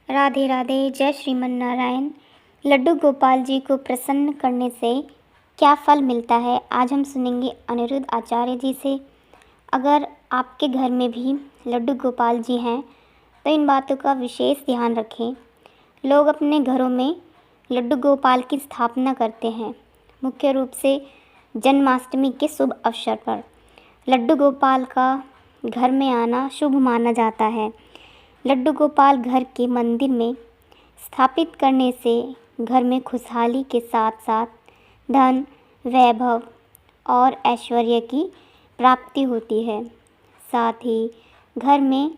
राधे राधे। जय श्रीमन नारायण। लड्डू गोपाल जी को प्रसन्न करने से क्या फल मिलता है, आज हम सुनेंगे अनिरुद्ध आचार्य जी से। अगर आपके घर में भी लड्डू गोपाल जी हैं तो इन बातों का विशेष ध्यान रखें। लोग अपने घरों में लड्डू गोपाल की स्थापना करते हैं, मुख्य रूप से जन्माष्टमी के शुभ अवसर पर। लड्डू गोपाल का घर में आना शुभ माना जाता है। लड्डू गोपाल घर के मंदिर में स्थापित करने से घर में खुशहाली के साथ साथ धन, वैभव और ऐश्वर्य की प्राप्ति होती है। साथ ही घर में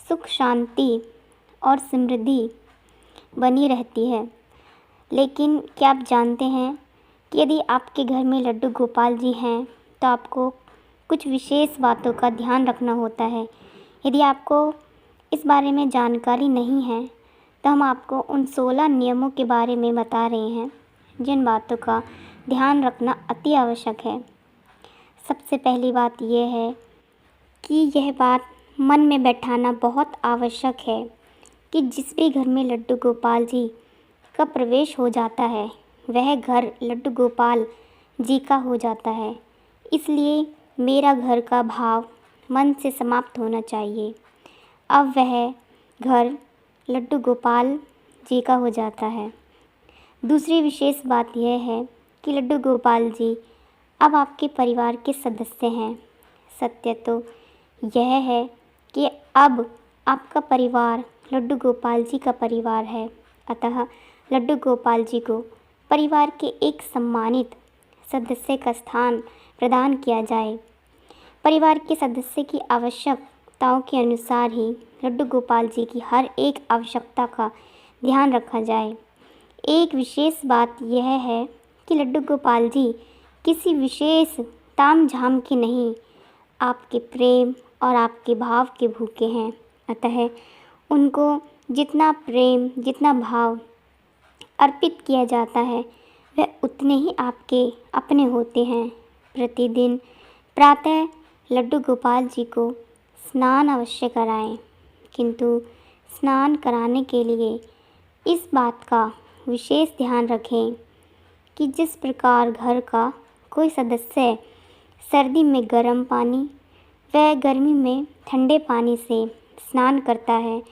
सुख, शांति और समृद्धि बनी रहती है। लेकिन क्या आप जानते हैं कि यदि आपके घर में लड्डू गोपाल जी हैं तो आपको कुछ विशेष बातों का ध्यान रखना होता है। यदि आपको इस बारे में जानकारी नहीं है तो हम आपको उन 16 नियमों के बारे में बता रहे हैं जिन बातों का ध्यान रखना अति आवश्यक है। सबसे पहली बात यह है कि यह बात मन में बैठाना बहुत आवश्यक है कि जिस भी घर में लड्डू गोपाल जी का प्रवेश हो जाता है वह घर लड्डू गोपाल जी का हो जाता है। इसलिए मेरा घर का भाव मन से समाप्त होना चाहिए। अब वह घर लड्डू गोपाल जी का हो जाता है। दूसरी विशेष बात यह है कि लड्डू गोपाल जी अब आपके परिवार के सदस्य हैं। सत्य तो यह है कि अब आपका परिवार लड्डू गोपाल जी का परिवार है। अतः लड्डू गोपाल जी को परिवार के एक सम्मानित सदस्य का स्थान प्रदान किया जाए। परिवार के सदस्य की आवश्यकताओं के अनुसार ही लड्डू गोपाल जी की हर एक आवश्यकता का ध्यान रखा जाए। एक विशेष बात यह है कि लड्डू गोपाल जी किसी विशेष ताम झाम के नहीं, आपके प्रेम और आपके भाव के भूखे हैं। अतः उनको जितना प्रेम, जितना भाव अर्पित किया जाता है वह उतने ही आपके अपने होते हैं। प्रतिदिन प्रातः लड्डू गोपाल जी को स्नान अवश्य कराएं, किंतु स्नान कराने के लिए इस बात का विशेष ध्यान रखें कि जिस प्रकार घर का कोई सदस्य सर्दी में गर्म पानी व गर्मी में ठंडे पानी से स्नान करता है,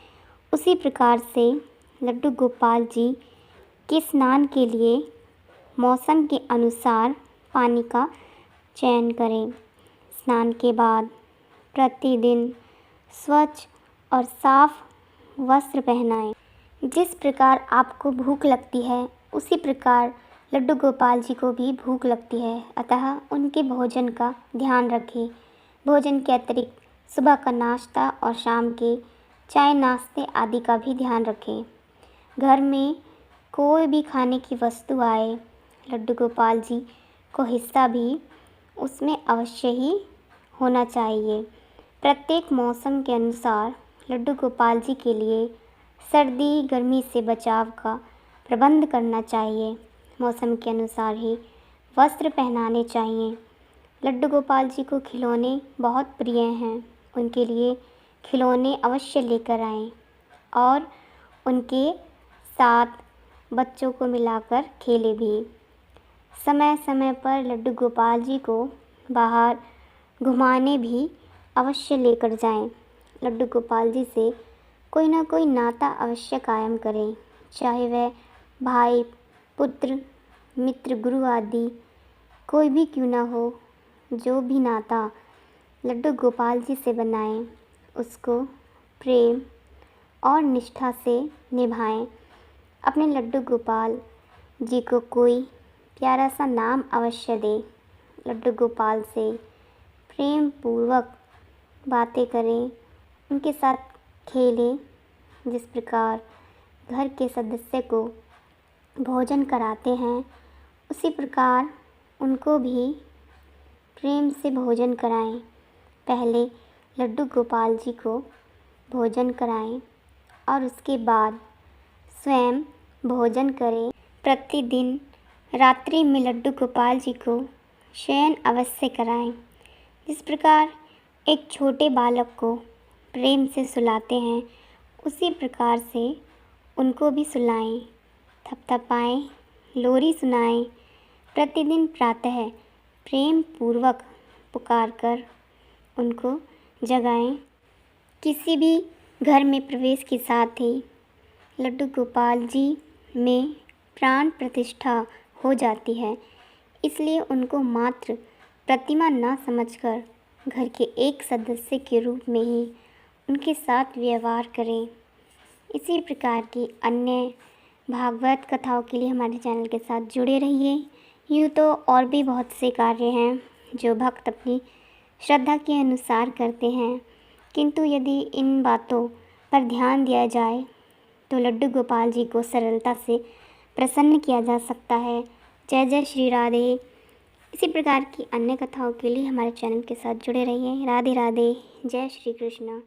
उसी प्रकार से लड्डू गोपाल जी के स्नान के लिए मौसम के अनुसार पानी का चयन करें। स्नान के बाद प्रतिदिन स्वच्छ और साफ वस्त्र पहनाएं। जिस प्रकार आपको भूख लगती है उसी प्रकार लड्डू गोपाल जी को भी भूख लगती है। अतः उनके भोजन का ध्यान रखें। भोजन के अतिरिक्त सुबह का नाश्ता और शाम के चाय नाश्ते आदि का भी ध्यान रखें। घर में कोई भी खाने की वस्तु आए, लड्डू गोपाल जी को हिस्सा भी उसमें अवश्य ही होना चाहिए। प्रत्येक मौसम के अनुसार लड्डू गोपाल जी के लिए सर्दी गर्मी से बचाव का प्रबंध करना चाहिए। मौसम के अनुसार ही वस्त्र पहनाने चाहिए। लड्डू गोपाल जी को खिलौने बहुत प्रिय हैं। उनके लिए खिलौने अवश्य लेकर आएं और उनके साथ बच्चों को मिलाकर खेले भी। समय समय पर लड्डू गोपाल जी को बाहर घुमाने भी अवश्य लेकर जाएं। लड्डू गोपाल जी से कोई ना कोई नाता अवश्य कायम करें, चाहे वह भाई, पुत्र, मित्र, गुरु आदि कोई भी क्यों ना हो। जो भी नाता लड्डू गोपाल जी से बनाएं उसको प्रेम और निष्ठा से निभाएं। अपने लड्डू गोपाल जी को कोई प्यारा सा नाम अवश्य दें। लड्डू गोपाल से प्रेम पूर्वक बातें करें, उनके साथ खेलें। जिस प्रकार घर के सदस्य को भोजन कराते हैं उसी प्रकार उनको भी प्रेम से भोजन कराएं। पहले लड्डू गोपाल जी को भोजन कराएं और उसके बाद स्वयं भोजन करें। प्रतिदिन रात्रि में लड्डू गोपाल जी को शयन अवश्य कराएं। जिस प्रकार एक छोटे बालक को प्रेम से सुलाते हैं उसी प्रकार से उनको भी सुलाएं, थपथपाएं, लोरी सुनाएं। प्रतिदिन प्रातः प्रेम पूर्वक पुकार कर उनको जगाएं। किसी भी घर में प्रवेश के साथ ही लड्डू गोपाल जी में प्राण प्रतिष्ठा हो जाती है, इसलिए उनको मात्र प्रतिमा ना समझकर घर के एक सदस्य के रूप में ही उनके साथ व्यवहार करें। इसी प्रकार की अन्य भागवत कथाओं के लिए हमारे चैनल के साथ जुड़े रहिए। यूँ तो और भी बहुत से कार्य हैं जो भक्त अपनी श्रद्धा के अनुसार करते हैं, किंतु यदि इन बातों पर ध्यान दिया जाए तो लड्डू गोपाल जी को सरलता से प्रसन्न किया जा सकता है। जय जय श्री राधे। इसी प्रकार की अन्य कथाओं के लिए हमारे चैनल के साथ जुड़े रहिए। राधे राधे। जय श्री कृष्ण।